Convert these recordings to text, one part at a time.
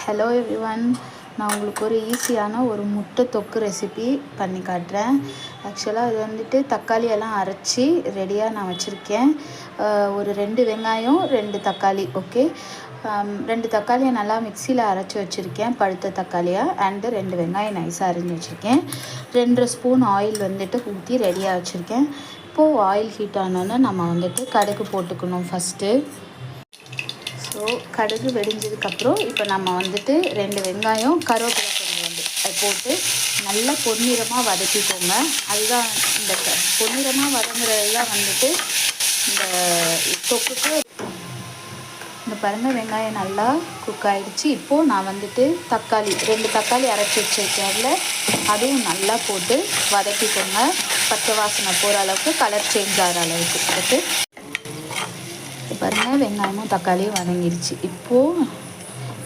Hello everyone, நான் உங்களுக்கு ஒரு ஈஸியான ஒரு முட்டை தொக்கு ரெசிபி பண்ணி காட்டுறேன். ஆக்சுவலாக அது வந்துட்டு தக்காளி எல்லாம் அரைச்சி ரெடியாக நான் வச்சுருக்கேன். ஒரு 2 வெங்காயம் 2 தக்காளி, ஓகே. 2 தக்காளியை நல்லா மிக்சியில் அரைச்சி வச்சுருக்கேன், பழுத்த தக்காளியாக. அண்டு 2 வெங்காயம் நைஸாக அரிஞ்சு வச்சுருக்கேன். 2 ஸ்பூன் ஆயில் வந்துட்டு ஊற்றி ரெடியாக வச்சுருக்கேன். இப்போது ஆயில் ஹீட் ஆனோன்னு நம்ம வந்துட்டு கடுகு போட்டுக்கணும் ஃபஸ்ட்டு. ஸோ கடுகு வெடிஞ்சதுக்கப்புறம் இப்போ நம்ம வந்துட்டு 2 வெங்காயம் கருவேப்பிலை கொஞ்சம் வந்து அது போட்டு நல்லா பொன்னிறமாக வதக்கிக்கோங்க. அதுதான் இந்த பொன்னிறமாக வதங்குறது தான் வந்துட்டு இந்த தொக்குக்கு. இந்த பாருங்கள், வெங்காயம் நல்லா குக் ஆகிடுச்சு. இப்போது நான் வந்துட்டு தக்காளி 2 தக்காளி அரைச்சி வச்சுருக்கேன்ல, அதுவும் நல்லா போட்டு வதக்கிக்கோங்க. பச்சை வாசனை போகிற அளவுக்கு, கலர் சேஞ்ச் ஆகிற அளவுக்கு போட்டு. பாருங்கள், வெங்காயமும் தக்காளியும் வதங்கிடுச்சு. இப்போது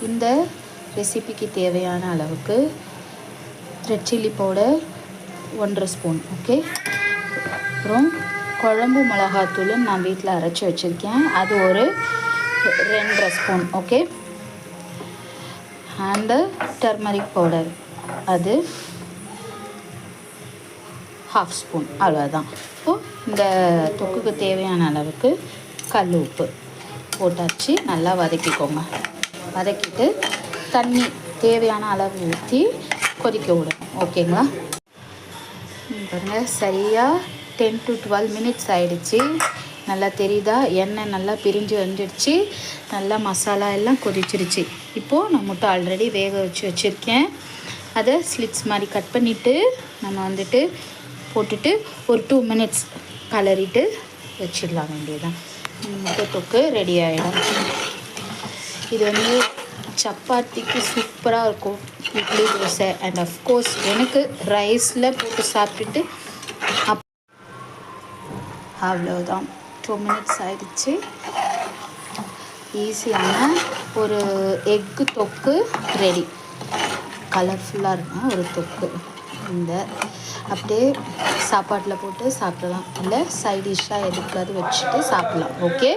இந்த ரெசிபிக்கு தேவையான அளவுக்கு red chilli powder 1.5 spoon, okay. அப்புறம் குழம்பு மிளகாத்தூள் நான் வீட்டில் அரைச்சி வச்சுருக்கேன், அது ஒரு 2.5 spoon, okay. And turmeric powder அது 1/2 ஸ்பூன், அவ்வளோதான். இப்போது இந்த தொக்குக்கு தேவையான அளவுக்கு கல் உப்பு போட்டாச்சு. நல்லா வதக்கிக்கோங்க. வதக்கிட்டு தண்ணி தேவையான அளவு ஊற்றி கொதிக்க விடணும், ஓகேங்களா. பாருங்கள், சரியாக 10 to 12 மினிட்ஸ் ஆகிடுச்சு. நல்லா தெரியுதா? எண்ணெய் நல்லா பிரிஞ்சு வந்துடுச்சு. நல்லா மசாலா எல்லாம் கொதிச்சிருச்சு. இப்போது நான் முட்டை ஆல்ரெடி வேக வச்சு வச்சுருக்கேன், அதை ஸ்லிட்ஸ் மாதிரி கட் பண்ணிவிட்டு நம்ம வந்துட்டு போட்டுட்டு ஒரு 2 மினிட்ஸ் கலரிட்டு வச்சிடலாம் வேண்டியதுதான். முட்டை தொக்கு ரெடி ஆகிடும். இது வந்து சப்பாத்திக்கு சூப்பராக இருக்கும், இட்லி, தோசை அண்ட் அஃப்கோர்ஸ் எனக்கு ரைஸில் போட்டு சாப்பிட்டுட்டு அவ்வளோதான். 2 மினிட்ஸ் ஆகிடுச்சு. ஈஸியான ஒரு எக்கு தொக்கு ரெடி. கலர்ஃபுல்லாக இருக்கும் ஒரு தொக்கு. இந்த அப்படியே சாப்பாட்டில் போட்டு சாப்பிடலாம், இல்லை சைட் டிஷ்ஷாக எதுக்காவது வச்சுட்டு சாப்பிட்லாம், ஓகே.